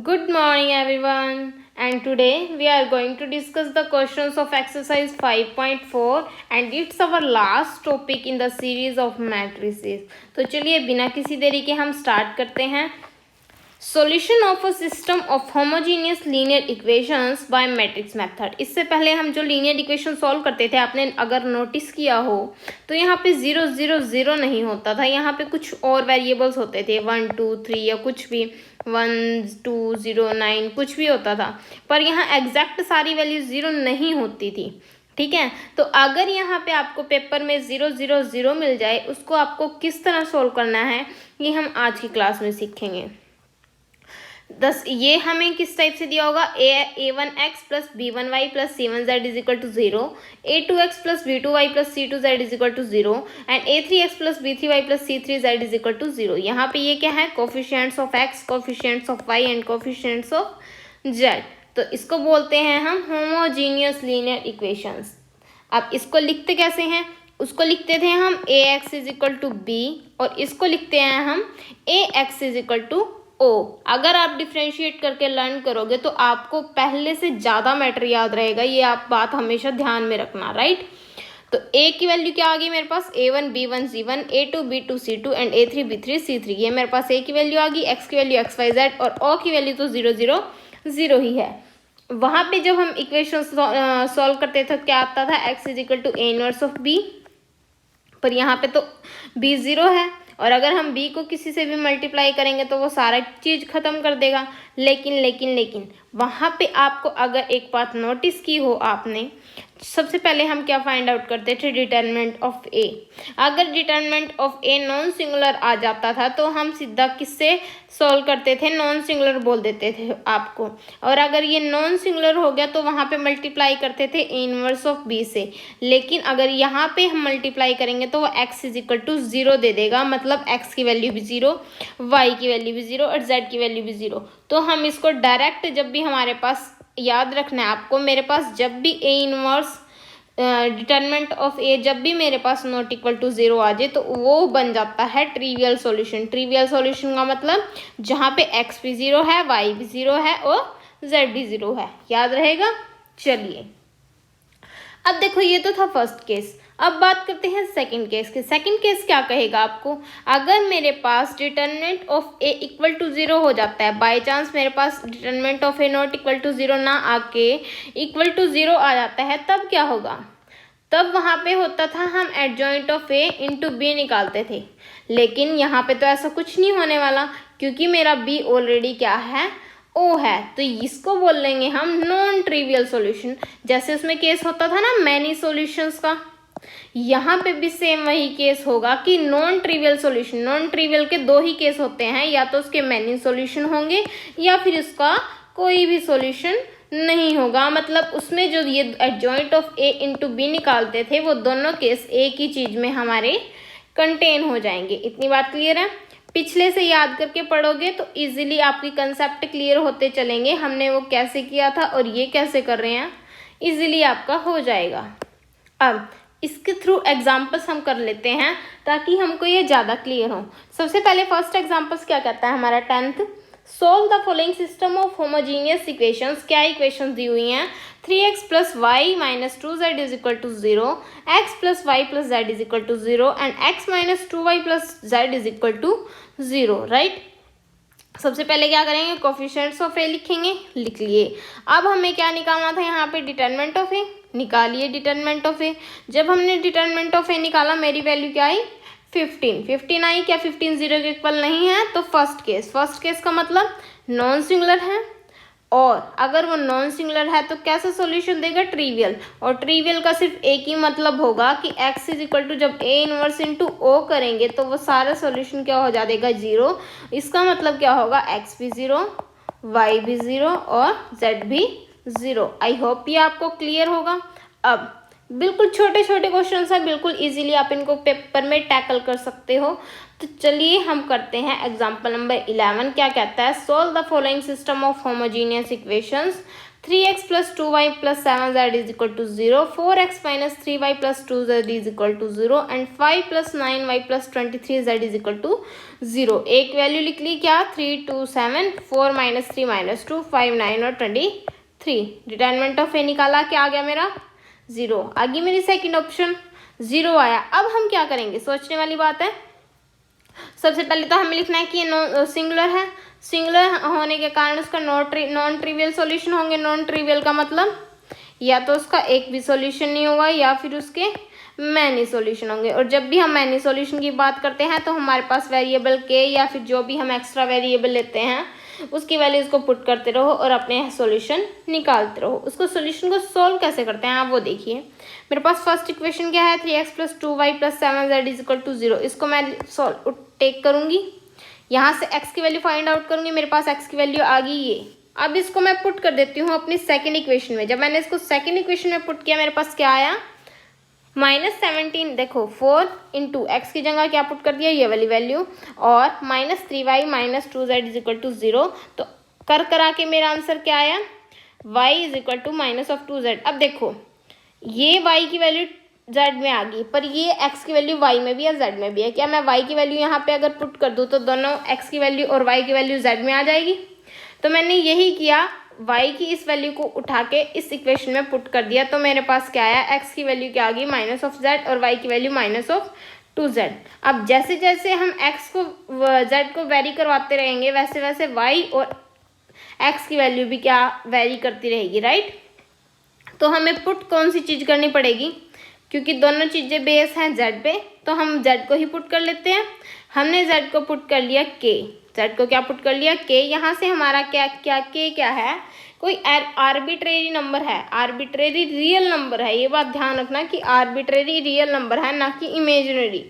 Good morning everyone, and today we are going to discuss the questions of exercise 5.4 and it's our last topic in the series of matrices. तो चलिए बिना किसी देरी के हम start करते हैं. Solution of a system of homogeneous linear equations bye matrix method. इससे पहले हम जो लीनियर इक्वेशन सॉल्व करते थे, आपने अगर नोटिस किया हो तो यहाँ पे 0 0 0 नहीं होता था. यहाँ पे कुछ और वेरिएबल्स होते थे 1 2 3 या कुछ भी 1 2 0 9 कुछ भी होता था, पर यहाँ एग्जैक्ट सारी वैल्यू 0 नहीं होती थी. ठीक है, तो अगर यहाँ पे आपको पेपर में 0 0 0 मिल जाए, उसको आपको किस तरह सोल्व करना है ये हम आज की क्लास में सीखेंगे. ये हमें किस टाइप से दिया होगा, a1x plus b1y plus c1z is equal to 0, a2x plus b2y plus c2z is equal to 0 and a3x plus b3y plus c3z is equal to 0. यहाँ पे ये क्या है, coefficients of x, coefficients of y and coefficients of z. तो इसको बोलते हैं हम होमोजीनियस लीनियर इक्वेशंस. अब इसको लिखते कैसे हैं, उसको लिखते थे हम ax is equal to b और इसको लिखते हैं हम ax is equal to O. अगर आप डिफ्रेंशिएट करके लर्न करोगे तो आपको पहले से ज़्यादा मैटर याद रहेगा, ये आप बात हमेशा ध्यान में रखना, राइट. तो a की वैल्यू क्या आ गई मेरे पास, a1 b1 c1 a2 b2 c2 and a3 b3 c3. ये मेरे पास a की वैल्यू आ गई, x की वैल्यू x y z और o की वैल्यू तो 0 0 0 ही है. वहाँ पे जब हम इक्वेशन सॉल्व करते थे क्या आता था, x is equal to a inverse of b, पर यहाँ पे तो b 0 है और अगर हम b को किसी से भी मल्टीप्लाई करेंगे तो वो सारा चीज़ ख़त्म कर देगा. लेकिन वहाँ पे आपको अगर एक बात नोटिस की हो आपने, सबसे पहले हम क्या फाइंड आउट करते थे, डिटरमिनेंट ऑफ a. अगर determinant of a non singular आ जाता था तो हम सीधा किससे सॉल्व करते थे, नॉन सिंगुलर बोल देते थे आपको. और अगर ये नॉन सिंगुलर हो गया तो वहाँ पे मल्टीप्लाई करते थे a इनवर्स ऑफ b से. लेकिन अगर यहाँ पे हम मल्टीप्लाई करेंगे तो वो x इज इक्वल टू 0 दे देगा, मतलब x की वैल्यू भी 0, y की वैल्यू भी 0 और z की वैल्यू भी 0. तो हम इसको डायरेक्ट जब भी हमारे पास याद रखना है आपको, मेरे पास जब भी a inverse determinant of a जब भी मेरे पास नॉट इक्वल टू 0 आ जाए तो वो बन जाता है ट्रिवियल सॉल्यूशन. ट्रिवियल सॉल्यूशन का मतलब जहाँ पे x भी 0 है, y भी 0 है और z भी 0 है. याद रहेगा. चलिए अब देखो, ये तो था फर्स्ट केस. अब बात करते हैं सेकंड केस की. सेकंड केस क्या कहेगा आपको, अगर मेरे पास determinant of a equal to 0 हो जाता है, बाय चांस मेरे पास determinant of a not equal to 0 ना आके इक्वल टू 0 आ जाता है, तब क्या होगा, तब वहाँ पे होता था हम adjoint of a into b निकालते थे. लेकिन यहाँ पे तो ऐसा कुछ नहीं होने वाला क्योंकि मेरा b ऑलरेडी क्या है, ओ है. तो इसको बोल लेंगे हम नॉन ट्रिवियल सॉल्यूशन. जैसे उसमें केस होता था ना मैनी सॉल्यूशंस का, यहाँ पे भी सेम वही केस होगा कि non trivial solution. Non trivial के दो ही केस होते हैं, या तो उसके मैनी सॉल्यूशन होंगे या फिर उसका कोई भी सॉल्यूशन नहीं होगा. मतलब उसमें जो ये adjoint of a into B निकालते थे वो दोनों केस एक ही चीज़ में हमारे कंटेन हो जाएंगे. इतनी बात क्लियर है. पिछले से याद करके पढ़ोगे तो इजीली आपकी कंसेप्ट क्लियर होते चलेंगे. हमने वो कैसे किया था और ये कैसे कर रहे हैं, इजीली आपका हो जाएगा. अब इसके थ्रू एग्जाम्पल्स हम कर लेते हैं ताकि हमको ये ज़्यादा क्लियर हो. सबसे पहले फर्स्ट एग्जाम्पल्स क्या कहता है हमारा 10th, solve the following system of homogeneous equations. क्या इक्वेशंस दी हुई हैं, 3x plus y minus 2z is equal to 0, x plus y plus z is equal to 0 and x minus 2y plus z is equal to 0, right. सबसे पहले क्या करेंगे, coefficients of a लिखेंगे. लिख लिए. अब हमें क्या निकालना था, यहाँ पे डिटरमिनेंट ऑफ a निकालिए. डिटरमिनेंट ऑफ a, जब हमने डिटरमिनेंट ऑफ a निकाला मेरी वैल्यू क्या आई, 15 आई. क्या 15 0 के इक्वल नहीं है, तो फर्स्ट केस का मतलब नॉन सिंगुलर है. और अगर वो नॉन सिंगुलर है तो कैसा सॉल्यूशन देगा, ट्रिवियल. और ट्रिवियल का सिर्फ एक ही मतलब होगा कि x इज इक्वल टू जब a इनवर्स इंटू ओ करेंगे तो वो सारा सॉल्यूशन क्या हो जाएगा, 0. इसका मतलब क्या होगा, x भी 0, y भी 0 और z भी 0. आई होप ये आपको क्लियर होगा. अब बिल्कुल छोटे छोटे क्वेश्चन है, बिल्कुल इजीली आप इनको पेपर में टैकल कर सकते हो. तो चलिए हम करते हैं एग्जाम्पल नंबर 11. क्या कहता है, solve the following system of homogeneous equations. 3x plus 2y plus 7z is equal to 0, 4x minus 3y plus 2z is equal to 0 and 5 plus 9y plus 23z is equal to 0। एक value लिख ली क्या, 3 2 7, 4 minus 3 minus 2, 5 9 और 23। Determinant of ए निकाला, क्या आ गया मेरा 0। आगे मेरी सेकंड ऑप्शन 0 आया। अब हम क्या करेंगे, सोचने वाली बात है। सबसे पहले तो हमें लिखना है कि ये सिंगुलर है, सिंगुलर होने के कारण उसका नॉन ट्रिवियल सॉल्यूशन होंगे। नॉन ट्रिवियल का मतलब या तो उसका एक भी सॉल्यूशन नहीं होगा या फिर उसके मैनी सॉल्यूशन होंगे। और जब भी हम मैनी सॉल्यूशन की बात करते हैं तो हमारे पास वेरिएबल के या फिर जो भी हम एक्स्ट्रा वेरिएबल लेते हैं उसकी वैल्यूज को पुट करते रहो और अपने सॉल्यूशन निकालते रहो। उसको सॉल्यूशन को सोल्व कैसे करते हैं आप वो देखिए। मेरे पास फर्स्ट इक्वेशन क्या है, 3x plus 2y plus 7z is equal to 0। इसको मैं टेक करूँगी, यहाँ से x की वैल्यू फाइंड आउट करूँगी। मेरे पास x की वैल्यू आ गई ये। अब इसको मैं पुट कर देती हूँ अपनी सेकेंड इक्वेशन में। जब मैंने इसको सेकेंड इक्वेशन में पुट किया मेरे पास क्या आया, -17। देखो 4 इंटू एक्स की जगह क्या पुट कर दिया, ये वाली वैल्यू, और -3y minus 2z is equal to 0। तो करा के मेरा आंसर क्या आया, y is equal to -2z। अब देखो ये y की वैल्यू z में आ गई, पर ये x की वैल्यू y में भी है z में भी है। क्या मैं y की वैल्यू यहाँ पे अगर पुट कर दूँ तो दोनों x की वैल्यू और y की वैल्यू z में आ जाएगी। तो मैंने यही किया, y की इस वैल्यू को उठा के इस इक्वेशन में पुट कर दिया। तो मेरे पास क्या आया, x की वैल्यू क्या आ गई -z और y की वैल्यू -2z। अब जैसे जैसे हम x को z को वेरी करवाते रहेंगे वैसे वैसे y और x की वैल्यू भी क्या वेरी करती रहेगी, राइट। तो हमें पुट कौन सी चीज़ करनी पड़ेगी, क्योंकि दोनों चीज़ें बेस हैं z पे, तो हम z को ही पुट कर लेते हैं। हमने z को पुट कर लिया k, z को क्या पुट कर लिया k। यहाँ से हमारा क्या क्या k क्या है, कोई आर्बिट्रेरी नंबर है, आर्बिट्रेरी रियल नंबर है। ये बात ध्यान रखना कि आर्बिट्रेरी रियल नंबर है, ना कि इमेजिनरी।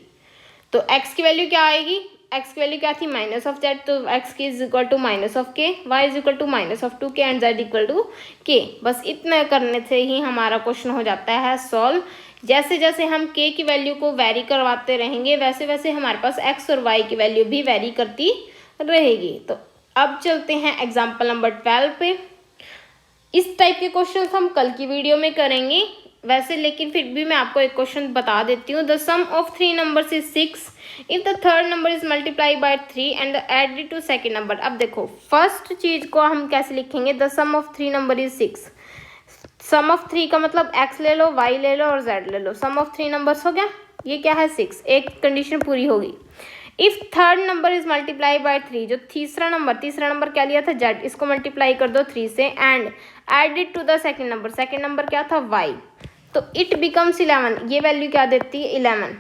तो x की वैल्यू क्या आएगी, x की वैल्यू क्या थी -z, तो x की is equal to -k, y is equal to -2k and z equal to k। बस इतना करने से ही हमारा क्वेश्चन हो जाता है सॉल्व। जैसे जैसे हम k की वैल्यू को वेरी करवाते रहेंगे वैसे वैसे हमारे पास x और y की वैल्यू भी वेरी करती रहेगी। तो अब चलते हैं एग्जाम्पल नंबर 12 पे। इस टाइप के क्वेश्चन हम कल की वीडियो में करेंगे वैसे, लेकिन फिर भी मैं आपको एक क्वेश्चन बता देती हूँ। The sum of 3 numbers is 6 if the third number is multiply by 3 and added to second number. अब देखो फर्स्ट चीज को हम कैसे लिखेंगे, the sum of 3 number is 6। Sum of 3 का मतलब x ले लो, y ले लो और z ले लो। सम ऑफ 3 नंबर्स हो गया, ये क्या है 6। एक कंडीशन पूरी होगी। If third number is multiply by 3, जो तीसरा नंबर क्या लिया था z, इसको मल्टीप्लाई कर दो 3 से and added to the second number क्या था y, तो इट बिकम्स 11। ये वैल्यू क्या देती है 11।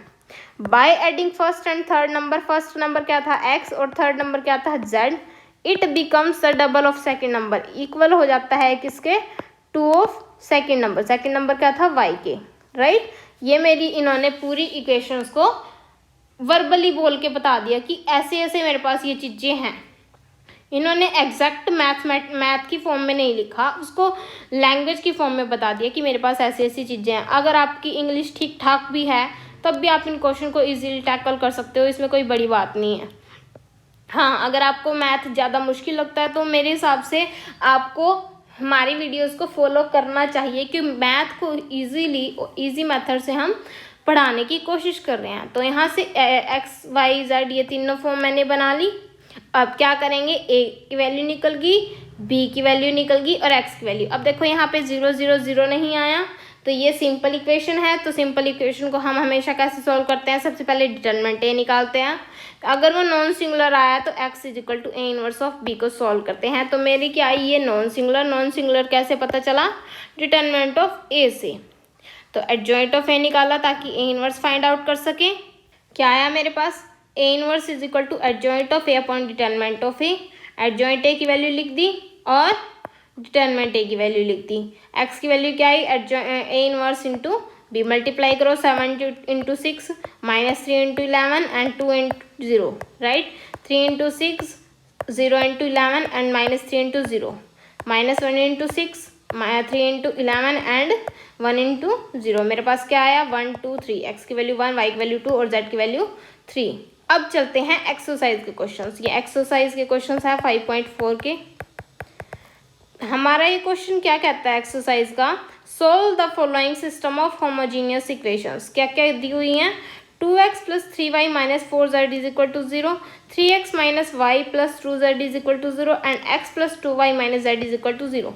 By adding first and third number, first number क्या था x और थर्ड नंबर क्या था z, it becomes the double of second number. Equal हो जाता है किसके, 2 ऑफ सेकेंड नंबर क्या था y के, राइट। ये मेरी इन्होंने पूरी इक्वेशंस को वर्बली बोल के बता दिया कि ऐसे ऐसे मेरे पास ये चीज़ें हैं। इन्होंने एग्जैक्ट मैथ की फॉर्म में नहीं लिखा, उसको लैंग्वेज की फॉर्म में बता दिया कि मेरे पास ऐसी ऐसी चीज़ें हैं। अगर आपकी इंग्लिश ठीक ठाक भी है तब भी आप इन क्वेश्चन को इजीली टैकल कर सकते हो, इसमें कोई बड़ी बात नहीं है। हाँ, अगर आपको मैथ ज़्यादा मुश्किल लगता है तो मेरे हिसाब से आपको हमारी वीडियोस को फॉलो करना चाहिए, कि मैथ को इजी मेथड से हम पढ़ाने की कोशिश कर रहे हैं। तो यहाँ से x y z ये तीनों फॉर्म मैंने बना ली। अब क्या करेंगे, a की वैल्यू निकल गई, b की वैल्यू निकल गई और x की वैल्यू। अब देखो यहाँ पे 0 0 0 नहीं आया, तो ये सिंपल इक्वेशन है। तो सिंपल इक्वेशन को हम हमेशा कैसे सॉल्व करते हैं, सबसे पहले डिटरमिनेंट a निकालते हैं। अगर वो नॉन सिंगुलर आया तो x is equal to a inverse of b को सॉल्व करते हैं। तो मेरी क्या आई, ये नॉन सिंगुलर कैसे पता चला, डिटरमिनेंट ऑफ a से। तो एडजॉइंट ऑफ a निकाला ताकि a इनवर्स फाइंड आउट कर सके। क्या आया मेरे पास, a inverse is equal to adjoint of a upon determinant of a। Adjoint a की वैल्यू लिख दी और डिटरमिनेंट a की वैल्यू लिख दी। x की वैल्यू क्या आई, a inverse into b, multiply करो 7 into 6 -3 into 11 and 2 into 0, right. 3 into 6, 0 into 11 and -3 into 0, -1 into 6, 3 into 11 and 1 into 0। मेरे पास क्या आया 1 2 3, x की वैल्यू 1, y की वैल्यू 2 और z की वैल्यू 3। अब चलते हैं एक्सरसाइज के क्वेश्चंस। ये एक्सरसाइज के क्वेश्चंस है 5.4 के। हमारा ये क्वेश्चन क्या कहता है एक्सरसाइज का, solve the following system of homogeneous equations. क्या क्या दी हुई हैं, 2x + 3y - 4z = 0, 3x - y + 2z = 0 and x + 2y - z = 0।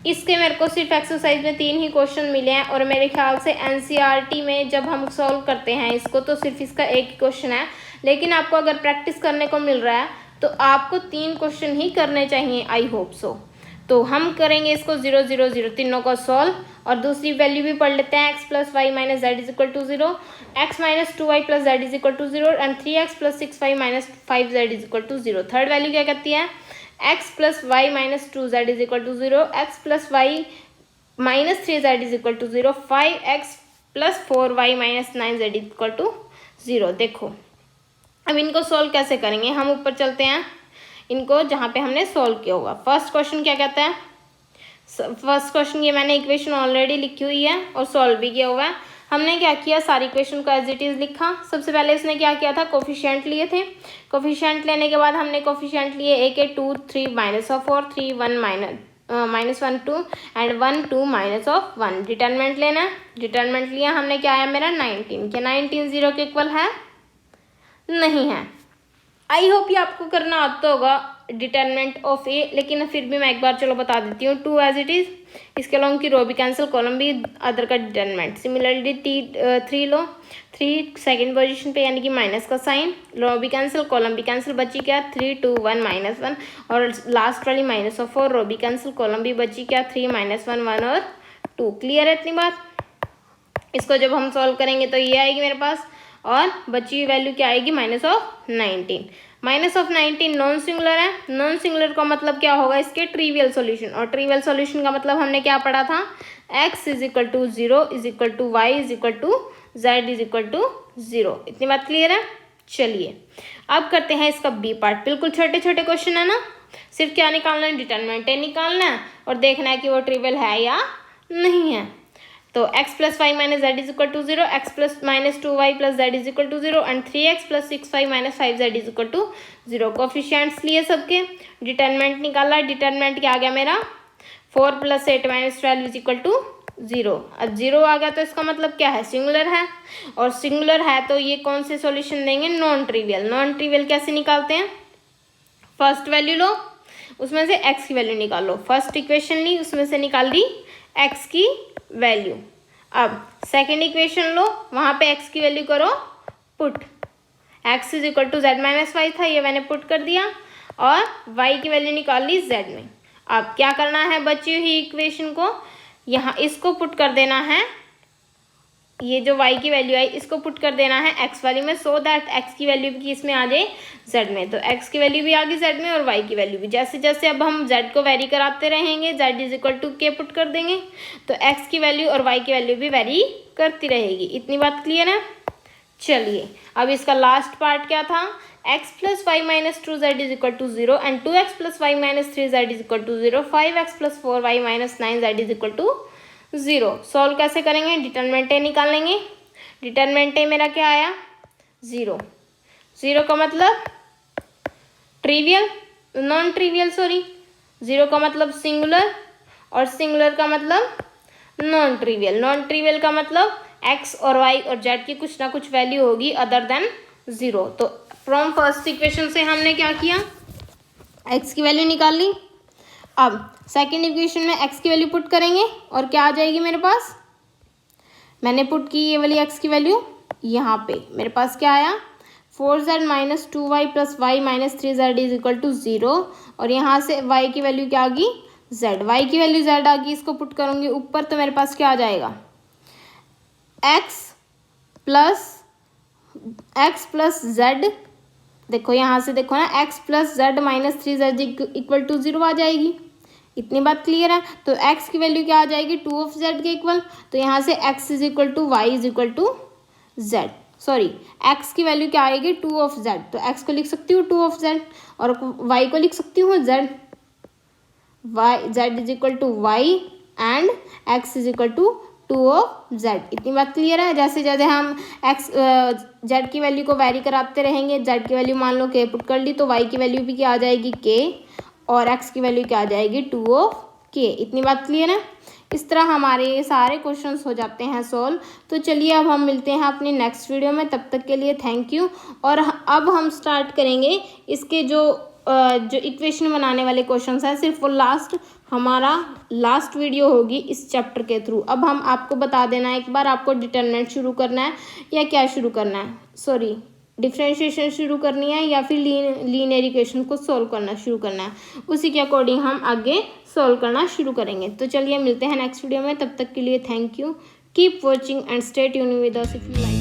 इसके मेरे को सिर्फ एक्सरसाइज में 3 ही क्वेश्चन मिले हैं और मेरे ख्याल से एनसीईआरटी में जब हम सॉल्व करते हैं इसको तो सिर्फ इसका एक ही क्वेश्चन है, लेकिन आपको अगर प्रैक्टिस करने को मिल रहा है तो आपको 3 क्वेश्चन ही करने चाहिए, आई होप सो। तो हम करेंगे इसको 0 0 0 तीनों को सॉल्व, और दूसरी वैल्यू भी पढ़ लेते हैं, x + y - z = 0, x - 2y + z = 0 and 3x + 6y - 5z = 0। Third value क्या कहती है, x + y - 2z = 0, x + y - 3z = 0, 5x + 4y - 9z = 0। देखो अब इनको सॉल्व कैसे करेंगे, हम ऊपर चलते हैं इनको जहाँ पे हमने सॉल्व किया होगा। फर्स्ट क्वेश्चन क्या कहता है, फर्स्ट क्वेश्चन ये मैंने इक्वेशन ऑलरेडी लिखी हुई है और सॉल्व भी किया हुआ है। हमने क्या किया, सारी इक्वेशन को एज इट इज़ लिखा। सबसे पहले इसने क्या किया था, कोफिशिएंट लिए थे। कोफिशिएंट लेने के बाद हमने कोफिशिएंट लिए a के 2 3 -4 3 1 -1 2 एंड 1 2 -1। डिटरमिनेंट लेना है, डिटरमिनेंट लिया हमने, क्या आया मेरा 19। क्या 19 0 के इक्वल है, नहीं है। आई होप ये आपको करना आता होगा डिटरमिनेंट ऑफ ए, लेकिन फिर भी मैं एक बार चलो बता देती हूँ। 2 एज इट इज़, इसके अलॉन्ग की रो भी कैंसिल, कॉलम भी, अदर का डिटरमिनेंट। सिमिलरली 3 लो, 3 सेकेंड पोजीशन पे यानी कि माइनस का साइन, रो भी कैंसिल, कॉलम भी कैंसिल, बची क्या 3 2 1 -1, और लास्ट वाली -4, रो भी कैंसिल, कॉलम भी, बची क्या 3 -1 1 और 2। क्लियर है इतनी बात। इसको जब हम सॉल्व करेंगे तो ये आएगी मेरे पास, और बची हुई वैल्यू क्या आएगी, -19। -19 नॉन सिंगुलर है, नॉन सिंगुलर का मतलब क्या होगा, इसके ट्रिवियल सॉल्यूशन, और ट्रिवियल सॉल्यूशन का मतलब हमने क्या पढ़ा था, x = 0 = y = z = 0। इतनी बात क्लियर है। चलिए अब करते हैं इसका बी पार्ट। बिल्कुल छोटे छोटे क्वेश्चन है ना, सिर्फ क्या निकालना है, डिटरमिनेंट निकालना है और देखना है कि वो ट्रिवियल है या नहीं है। तो x + y - z = 0, x + -2y + z = 0 and 3x + 6y - 5z = 0। Coefficients लिए सबके, डिटरमिनेंट निकाला, डिटरमिनेंट क्या आ गया मेरा, 4 + 8 - 12 = 0। अब 0 आ गया तो इसका मतलब क्या है, सिंगुलर है, और सिंगुलर है तो ये कौन से सॉल्यूशन देंगे, नॉन ट्रिवियल। नॉन ट्रिवियल कैसे निकालते हैं, फर्स्ट वैल्यू लो, उसमें से x की वैल्यू निकालो। फर्स्ट इक्वेशन ली, उसमें से निकाल दी x की वैल्यू। अब सेकेंड इक्वेशन लो, वहाँ पे x की वैल्यू करो पुट, x = z - y था, ये मैंने पुट कर दिया, और y की वैल्यू निकाल ली z में। अब क्या करना है, बची हुई इक्वेशन को यहाँ इसको पुट कर देना है, ये जो y की वैल्यू आई इसको पुट कर देना है x वाली में, सो दैट x की वैल्यू भी इसमें आ जाए z में। तो x की वैल्यू भी आ गई z में और y की वैल्यू भी। जैसे जैसे अब हम z को वेरी कराते रहेंगे, z = k पुट कर देंगे, तो x की वैल्यू और y की वैल्यू भी वेरी करती रहेगी। इतनी बात क्लियर है। चलिए अब इसका लास्ट पार्ट क्या था, x + y - 2z = 0 and 2x + y - 3z = 0, 5x + 4y - 9z = 0। Solve कैसे करेंगे, डिटरमिनेंट निकालेंगे। डिटरमिनेंट मेरा क्या आया, 0। 0 का मतलब ट्रिवियल, नॉन ट्रिवियल सॉरी, 0 का मतलब सिंगुलर, और सिंगुलर का मतलब नॉन ट्रिवियल। नॉन ट्रिवियल का मतलब x और y और z की कुछ ना कुछ वैल्यू होगी अदर देन 0। तो फ्रॉम फर्स्ट इक्वेशन से हमने क्या किया, x की वैल्यू निकाल ली। अब सेकेंड इक्वेशन में x की वैल्यू पुट करेंगे और क्या आ जाएगी मेरे पास, मैंने पुट की ये वाली x की वैल्यू, यहाँ पे मेरे पास क्या आया, 4z - 2y + y - 3z = 0, और यहाँ से y की वैल्यू क्या आ गई, z, y की वैल्यू z आ गई। इसको पुट करूँगी ऊपर तो मेरे पास क्या आ जाएगा, x + z, देखो यहाँ से देखो ना, x + z - 3z = 0 आ जाएगी। इतनी बात क्लियर है। तो x की वैल्यू क्या आ जाएगी, 2 ऑफ z के इक्वल, तो यहाँ से x = y = z, sorry x की वैल्यू क्या आएगी, 2 ऑफ z, तो x को लिख सकती हूँ 2 ऑफ z और y को लिख सकती हूँ z, z = y and x = 2 of z। इतनी बात क्लियर है। जैसे जैसे हम z की वैल्यू को वेरी कराते रहेंगे, z की वैल्यू मान लो k पुट कर ली, तो y की वैल्यू भी क्या आ जाएगी k, और x की वैल्यू क्या आ जाएगी 2 ऑफ के। इतनी बात क्लियर है। इस तरह हमारे ये सारे क्वेश्चंस हो जाते हैं सॉल्व। तो चलिए अब हम मिलते हैं अपनी नेक्स्ट वीडियो में, तब तक के लिए थैंक यू। और अब हम स्टार्ट करेंगे इसके जो इक्वेशन बनाने वाले क्वेश्चंस हैं, सिर्फ वो हमारा लास्ट वीडियो होगी इस चैप्टर के थ्रू। अब हम आपको बता देना एक बार, आपको डिटरमिनेंट शुरू करना है या क्या शुरू करना है, सॉरी डिफ्रेंशिएशन शुरू करनी है या फिर लीनियर इक्वेशन को सॉल्व करना शुरू करना है, उसी के अकॉर्डिंग हम आगे सॉल्व करना शुरू करेंगे। तो चलिए मिलते हैं नेक्स्ट वीडियो में, तब तक के लिए thank you. Keep watching and stay tuned with us if you like.